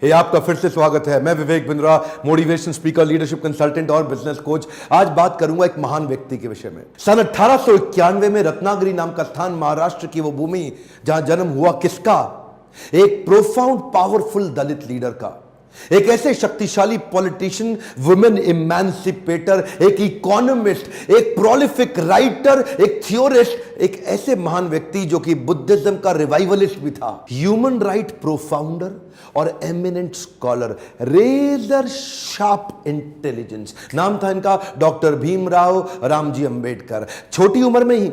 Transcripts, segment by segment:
हे आपका फिर से स्वागत है। मैं Vivek Bindra, motivation speaker, leadership consultant और बिजनेस कोच। आज बात करूंगा एक महान व्यक्ति के विषय में। सन 1891 में रत्नागिरी नाम का स्थान, महाराष्ट्र की वो भूमि जहां जन्म हुआ किसका? एक प्रोफाउंड पावरफुल दलित लीडर का, एक ऐसे शक्तिशाली पॉलिटिशियन, वुमेन इमेंसिपेटर, एक इकोनॉमिस्ट, एक प्रोलिफिक राइटर, एक थियोरिस्ट, एक ऐसे महान व्यक्ति जो कि बुद्धिज्म का रिवाइवलिस्ट भी था, ह्यूमन राइट प्रोफाउंडर और eminent scholar, razor sharp intelligence. नाम था इनका डॉक्टर भीमराव रामजी अंबेडकर। छोटी उम्र में ही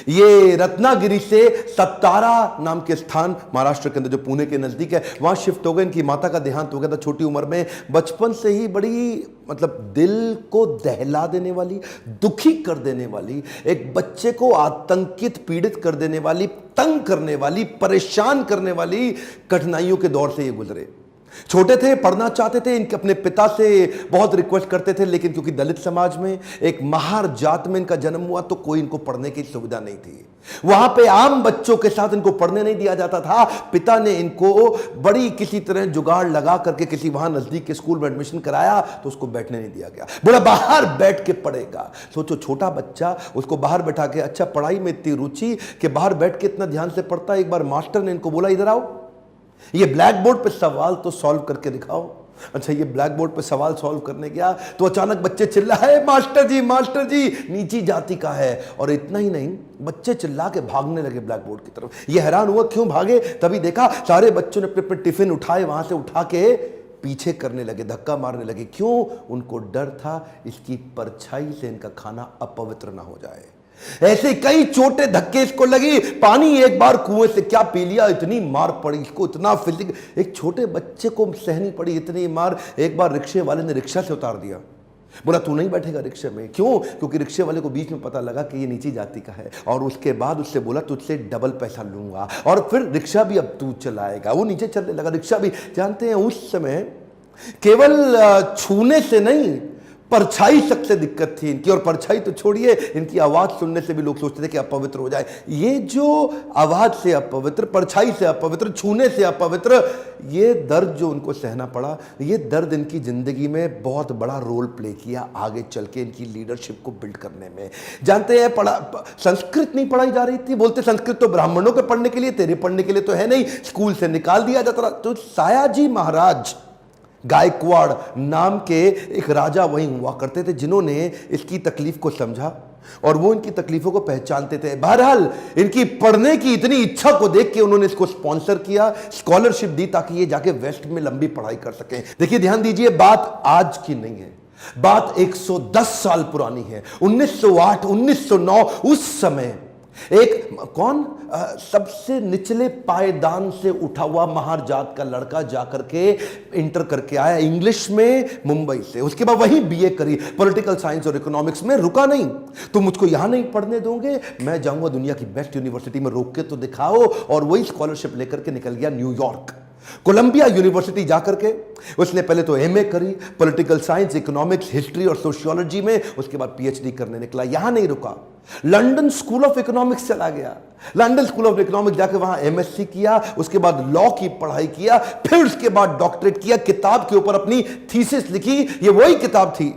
ये रत्नागिरी से सत्तारा नाम के स्थान, महाराष्ट्र के अंदर जो पुणे के नजदीक है, वहां शिफ्ट हो गए। इनकी माता का देहांत हो गया था छोटी उम्र में। बचपन से ही बड़ी दिल को दहला देने वाली, दुखी कर देने वाली, एक बच्चे को आतंकित, पीड़ित कर देने वाली, तंग करने वाली, परेशान करने वाली कठिनाइयों के दौर से ये गुजरे। छोटे थे, पढ़ना चाहते थे, इनके अपने पिता से बहुत रिक्वेस्ट करते थे, लेकिन क्योंकि दलित समाज में, एक महार जात में इनका जन्म हुआ, तो कोई इनको पढ़ने की सुविधा नहीं थी। वहां पे आम बच्चों के साथ इनको पढ़ने नहीं दिया जाता था। पिता ने इनको बड़ी किसी तरह जुगाड़ लगा करके किसी वहां नजदीक के स्कूल में एडमिशन कराया, तो उसको बैठने नहीं दिया गया। बोला बाहर बैठ के पढ़ेगा। सोचो, छोटा बच्चा, उसको बाहर बैठा के, अच्छा पढ़ाई में इतनी रुचि कि बाहर बैठ के इतना ध्यान से पढ़ता है। एक बार मास्टर ने इनको बोला, इधर आओ, ये ब्लैक बोर्ड पे सवाल तो सॉल्व करके दिखाओ। अच्छा, ये ब्लैक बोर्ड पे सवाल सॉल्व करने गया तो अचानक बच्चे चिल्लाए, मास्टर जी नीची जाति का है। और इतना ही नहीं, बच्चे चिल्ला के भागने लगे ब्लैक बोर्ड की तरफ। ये हैरान हुआ क्यों भागे। तभी देखा सारे बच्चों ने अपने अपने टिफिन उठाए, वहां से उठा के पीछे करने लगे, धक्का मारने लगे। क्यों? उनको डर था इसकी परछाई से इनका खाना अपवित्र ना हो जाए। ऐसे कई छोटे धक्के इसको लगी। पानी एक बार कुएं से क्या पी लिया, इतनी मार पड़ी इसको, इतना फिजिक, एक छोटे बच्चे को सहनी पड़ी इतनी मार। एक बार रिक्शे वाले ने रिक्शा से उतार दिया। बोला तू नहीं बैठेगा रिक्शे में। क्यों? क्योंकि रिक्शे वाले को बीच में पता लगा कि ये नीची जाति का है। और उसके बाद उससे बोला तुझसे डबल पैसा लूंगा, और फिर रिक्शा भी अब तू चलाएगा। वो नीचे चलने लगा, रिक्शा भी। जानते हैं उस समय केवल छूने से नहीं, परछाई तक से दिक्कत थी इनकी। और परछाई तो छोड़िए, इनकी आवाज सुनने से भी लोग सोचते थे कि अपवित्र हो जाए। ये जो आवाज से अपवित्र, परछाई से अपवित्र, छूने से अपवित्र, ये दर्द जो उनको सहना पड़ा, ये दर्द इनकी जिंदगी में बहुत बड़ा रोल प्ले किया आगे चल के इनकी लीडरशिप को बिल्ड करने में। जानते हैं, संस्कृत नहीं पढ़ाई जा रही थी। बोलते संस्कृत तो ब्राह्मणों के पढ़ने के लिए, तेरे पढ़ने के लिए तो है नहीं, स्कूल से निकाल दिया जाता था। तो सायाजी महाराज गायकवाड़ नाम के एक राजा वहीं हुआ करते थे, जिन्होंने इसकी तकलीफ को समझा और वो इनकी तकलीफों को पहचानते थे। बहरहाल इनकी पढ़ने की इतनी इच्छा को देख के उन्होंने इसको स्पॉन्सर किया, स्कॉलरशिप दी, ताकि ये जाके वेस्ट में लंबी पढ़ाई कर सकें। देखिए, ध्यान दीजिए, बात आज की नहीं है, बात 110 साल पुरानी है। 1908, 1909, उस समय एक सबसे निचले पायदान से उठा हुआ महार जात का लड़का जाकर के इंटर करके आया इंग्लिश में मुंबई से। उसके बाद वहीं बीए करी, पॉलिटिकल साइंस और इकोनॉमिक्स में। रुका नहीं, तुम मुझको यहां नहीं पढ़ने दोगे, मैं जाऊंगा दुनिया की बेस्ट यूनिवर्सिटी में, रोक के तो दिखाओ। और वही स्कॉलरशिप लेकर के निकल गया न्यूयॉर्क, कोलंबिया यूनिवर्सिटी जाकर के उसने पहले तो एमए करी, पॉलिटिकल साइंस, इकोनॉमिक्स, हिस्ट्री और सोशियोलॉजी में। उसके बाद पीएचडी करने निकला। यहां नहीं रुका, लंदन स्कूल ऑफ इकोनॉमिक्स चला गया। लंदन स्कूल ऑफ इकोनॉमिक्स जाकर वहां एमएससी किया, उसके बाद लॉ की पढ़ाई किया, फिर उसके बाद डॉक्टरेट किया, किताब के ऊपर अपनी थीसिस लिखी। ये वही किताब थी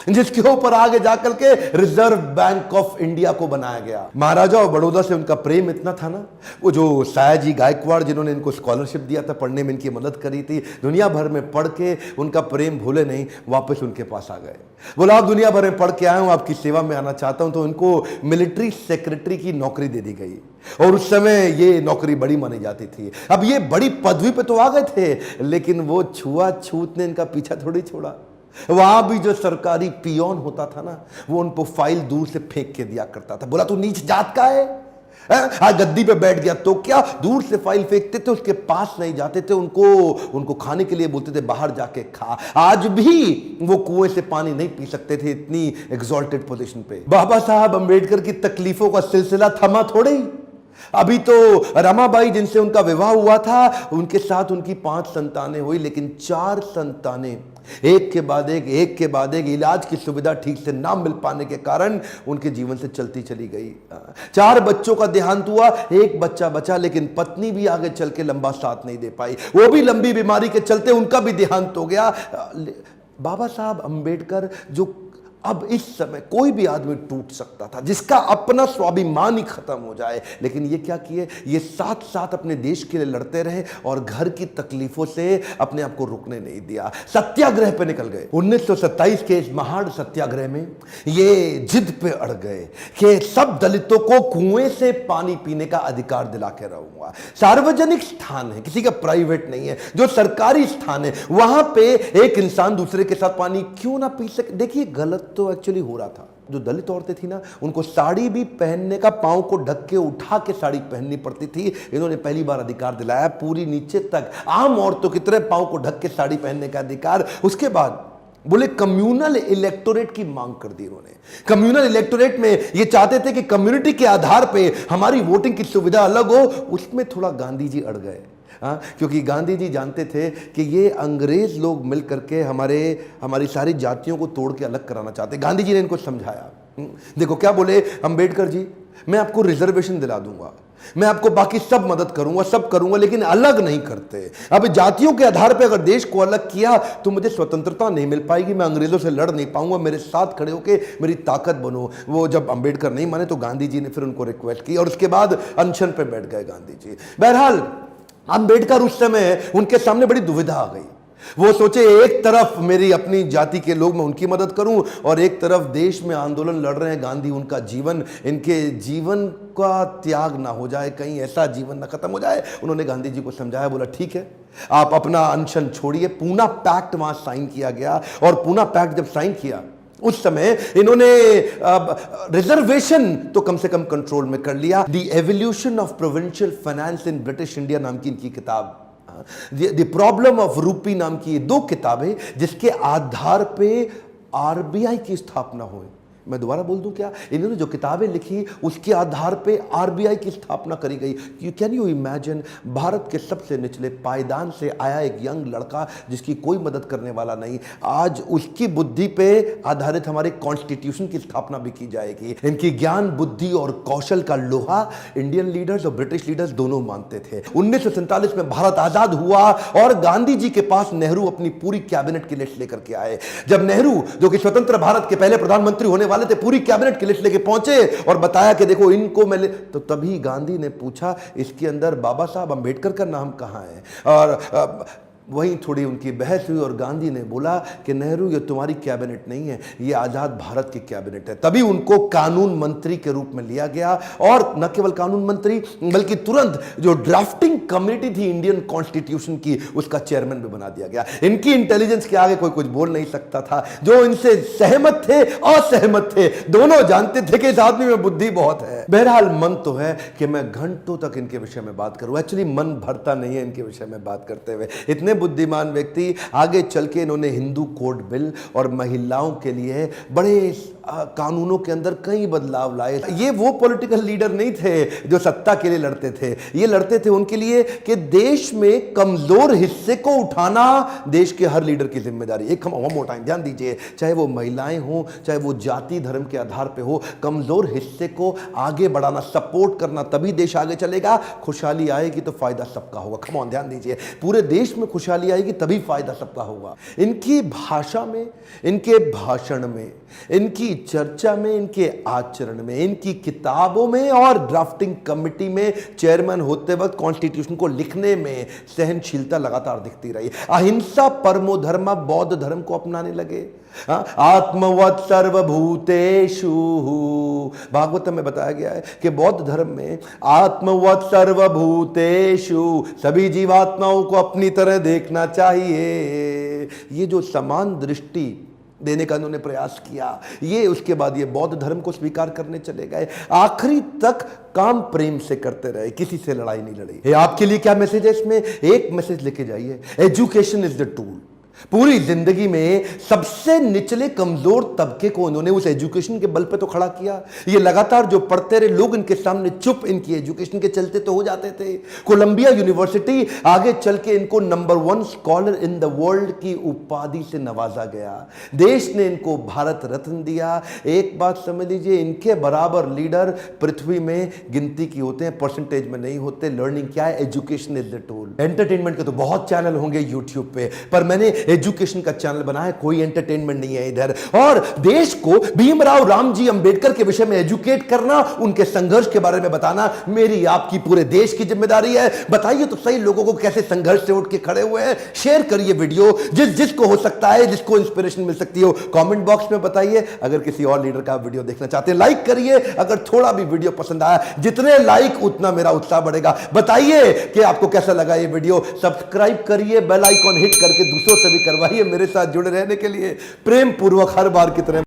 जिसके ऊपर आगे जाकर के रिजर्व बैंक ऑफ इंडिया को बनाया गया। महाराजा और बड़ौदा से उनका प्रेम इतना था ना, वो जो सायाजी गायकवाड़ जिन्होंने इनको स्कॉलरशिप दिया था, पढ़ने में इनकी मदद करी थी, दुनिया भर में पढ़ के उनका प्रेम भूले नहीं, वापस उनके पास आ गए। बोला आप दुनिया भर में पढ़ के आए हूं, आपकी सेवा में आना चाहता हूं। तो उनको मिलिट्री सेक्रेटरी की नौकरी दे दी गई, और उस समय ये नौकरी बड़ी मानी जाती थी। अब ये बड़ी पदवी पे तो आ गए थे, लेकिन वो छुआछूत ने इनका पीछा थोड़ी छोड़ा। वहां भी जो सरकारी पियोन होता था ना, वो उनको फाइल दूर से फेंक के दिया करता था। बोला तू नीच जात का है? आज गद्दी पे बैठ गया तो क्या? दूर से फाइल फेंकते थे, उसके पास नहीं जाते थे। उनको खाने के लिए बोलते थे बाहर जाके खा। आज भी वो कुएं से पानी नहीं पी सकते थे, इतनी एग्जॉल्टेड पोजीशन पे। बाबा साहब अंबेडकर की तकलीफों का सिलसिला थमा थोड़े ही। अभी तो रमाबाई जिनसे उनका विवाह हुआ था, उनके साथ उनकी 5 संतानें हुई, लेकिन 4 संतानें एक के बाद एक इलाज की सुविधा ठीक से ना मिल पाने के कारण उनके जीवन से चलती चली गई। 4 बच्चों का देहांत हुआ, 1 बच्चा बचा, लेकिन पत्नी भी आगे चल के लंबा साथ नहीं दे पाई, वो भी लंबी बीमारी के चलते उनका भी देहांत हो गया। बाबा साहब अंबेडकर, जो अब इस समय कोई भी आदमी टूट सकता था, जिसका अपना स्वाभिमान ही खत्म हो जाए, लेकिन ये क्या किए, ये साथ साथ अपने देश के लिए लड़ते रहे और घर की तकलीफों से अपने आप को रुकने नहीं दिया, सत्याग्रह पे निकल गए। 1927 के इस महान सत्याग्रह में ये जिद पे अड़ गए कि सब दलितों को कुएं से पानी पीने का अधिकार दिला के रहूंगा। सार्वजनिक स्थान है, किसी का प्राइवेट नहीं है, जो सरकारी स्थान है, वहां पे एक इंसान दूसरे के साथ पानी क्यों ना पी सके। देखिए गलत तो एक्चुअली हो रहा था। जो दलित औरतें थी ना, उनको साड़ी भी पहनने का, पांव को ढक के उठा के साड़ी पहननी पड़ती थी। इन्होंने पहली बार अधिकार दिलाया, पूरी नीचे तक आम औरतों की तरह पांव को ढक के साड़ी पहनने का अधिकार। उसके बाद बोले कम्युनल इलेक्टोरेट की मांग कर दी इन्होंने। कम्युनल इलेक्टोरेट में ये चाहते थे कि कम्युनिटी के आधार पे हमारी वोटिंग की सुविधा अलग हो। उसमें थोड़ा गांधी जी अड़ गए, क्योंकि गांधी जी जानते थे कि ये अंग्रेज लोग मिल करके हमारी सारी जातियों को तोड़ के अलग कराना चाहते। गांधी जी ने इनको समझाया। देखो क्या बोले अंबेडकर जी, मैं आपको रिजर्वेशन दिला दूंगा, मैं आपको बाकी सब मदद करूंगा, सब करूंगा, लेकिन अलग नहीं करते। अब जातियों के आधार पर अगर देश को अलग किया तो मुझे स्वतंत्रता नहीं मिल पाएगी, मैं अंग्रेजों से लड़ नहीं पाऊंगा, मेरे साथ खड़े होके मेरी ताकत बनो। वो जब अंबेडकर नहीं माने तो गांधी जी ने फिर उनको रिक्वेस्ट की और उसके बाद अनशन पे बैठ गए गांधी जी। बहरहाल अंबेडकर उस समय उनके सामने बड़ी दुविधा आ गई। वो सोचे एक तरफ मेरी अपनी जाति के लोग, मैं उनकी मदद करूं, और एक तरफ देश में आंदोलन लड़ रहे हैं गांधी, उनका जीवन, इनके जीवन का त्याग ना हो जाए, कहीं ऐसा जीवन ना खत्म हो जाए। उन्होंने गांधी जी को समझाया, बोला ठीक है आप अपना अनशन छोड़िए। पूना पैक्ट वहां साइन किया गया, और पूना पैक्ट जब साइन किया उस समय इन्होंने रिजर्वेशन तो कम से कम कंट्रोल में कर लिया। The evolution of provincial finance in British India नाम की इनकी किताब, द प्रॉब्लम ऑफ रूपी नाम की 2 किताबें, जिसके आधार पे आरबीआई की स्थापना हुई। मैं दोबारा बोल दूं क्या, इन्होंने जो किताबें लिखी उसके आधार पे आरबीआई की स्थापना करी गई। कैन यू इमेजिन, भारत के सबसे निचले पायदान से आया एक यंग लड़का जिसकी कोई मदद करने वाला नहीं, आज उसकी बुद्धि पे आधारित हमारे कॉन्स्टिट्यूशन की स्थापना भी की जाएगी। इनकी ज्ञान, बुद्धि और कौशल का लोहा इंडियन लीडर्स और ब्रिटिश लीडर्स दोनों मानते थे। 1947 में भारत आजाद हुआ और गांधी जी के पास नेहरू अपनी पूरी कैबिनेट की लिस्ट लेकर के आए। जब नेहरू, जो कि स्वतंत्र भारत के पहले प्रधानमंत्री होने वाले थे, पूरी कैबिनेट की लिस्ट लेके पहुंचे और बताया कि देखो इनको मैं तो तभी गांधी ने पूछा इसके अंदर बाबा साहब अंबेडकर का नाम कहां है, और वहीं थोड़ी उनकी बहस हुई और गांधी ने बोला कि नेहरू ये तुम्हारी कैबिनेट नहीं है, ये आजाद भारत की कैबिनेट है। तभी उनको कानून मंत्री के रूप में लिया गया, और न केवल कानून मंत्री बल्कि तुरंत जो ड्राफ्टिंग कमेटी थी इंडियन कॉन्स्टिट्यूशन की, उसका चेयरमैन भी बना दिया गया। इनकी इंटेलिजेंस के आगे कोई कुछ बोल नहीं सकता था। जो इनसे सहमत थे, असहमत थे, दोनों जानते थे कि इस आदमी में बुद्धि बहुत है। बहरहाल मन तो है कि मैं घंटों तक इनके विषय में बात करूं, एक्चुअली मन भरता नहीं है इनके विषय में बात करते हुए। इतने बुद्धिमान व्यक्ति, आगे चल के इन्होंने हिंदू कोड बिल और महिलाओं के लिए बड़े कानूनों के अंदर कई बदलाव लाए। ये वो पॉलिटिकल लीडर नहीं थे जो सत्ता के लिए लड़ते थे, ये लड़ते थे उनके लिए कि देश में कमजोर हिस्से को उठाना देश के हर लीडर की जिम्मेदारी। एक वन मोर टाइम ध्यान दीजिए, चाहे वो महिलाएं हो, चाहे वो जाति धर्म के आधार पे हो, कमजोर हिस्से को आगे बढ़ाना, सपोर्ट करना, तभी देश आगे चलेगा। खुशहाली आएगी तो फायदा सबका होगा। कम ऑन ध्यान दीजिए, पूरे देश में खुशहाली आएगी तभी फायदा सबका होगा। इनकी भाषा में, इनके भाषण में, इनकी चर्चा में, इनके आचरण में, इनकी किताबों में और ड्राफ्टिंग कमेटी में चेयरमैन होते वक्त कॉन्स्टिट्यूशन को लिखने में सहनशीलता लगातार दिखती रही। अहिंसा परमो धर्म, बौद्ध धर्म को अपनाने लगे। आत्मवत् सर्वभूतेषु, भागवतम में बताया गया है कि बौद्ध धर्म में आत्मवत् सर्वभूतेषु, सभी जीवात्माओं को अपनी तरह देखना चाहिए। ये जो समान दृष्टि देने का उन्होंने प्रयास किया, ये उसके बाद ये बौद्ध धर्म को स्वीकार करने चले गए। आखिरी तक काम प्रेम से करते रहे, किसी से लड़ाई नहीं लड़ी। आपके लिए क्या मैसेज है इसमें? एक मैसेज लेके जाइए, एजुकेशन इज द टूल। पूरी जिंदगी में सबसे निचले कमजोर तबके को उन्होंने उस एजुकेशन के बल पे तो खड़ा किया। ये लगातार जो पढ़ते रहे लोग इनके सामने चुप, इनकी एजुकेशन के चलते तो हो जाते थे। कोलंबिया यूनिवर्सिटी आगे चल के इनको number 1 scholar in the world की उपाधि से नवाजा गया। देश ने इनको भारत रत्न दिया। एक बात समझ लीजिए, इनके बराबर लीडर पृथ्वी में गिनती की होते हैं, परसेंटेज में नहीं होते। लर्निंग क्या है? Education is the tool. Entertainment के तो बहुत चैनल होंगे यूट्यूब पे, पर मैंने एजुकेशन का चैनल बना है, कोई एंटरटेनमेंट नहीं है इधर। और देश को भीमराव रामजी अंबेडकर के विषय में एजुकेट करना, उनके संघर्ष के बारे में बताना मेरी आपकी पूरे देश की जिम्मेदारी है। बताइए तो सही लोगों को कैसे संघर्ष से उठ के खड़े हुए हैं। शेयर करिए वीडियो, जिसको हो सकता है, जिसको इंस्पिरेशन मिल सकती हो, कमेंट बॉक्स में बताइए। अगर किसी और लीडर का वीडियो देखना चाहते हैं लाइक करिए। अगर थोड़ा भी वीडियो पसंद आया, जितने लाइक उतना मेरा उत्साह बढ़ेगा। बताइए कि आपको कैसा लगा ये वीडियो। सब्सक्राइब करिए, बेल आइकॉन हिट करके दूसरों से भी करवाइए। मेरे साथ जुड़े रहने के लिए प्रेम पूर्वक हर बार की तरह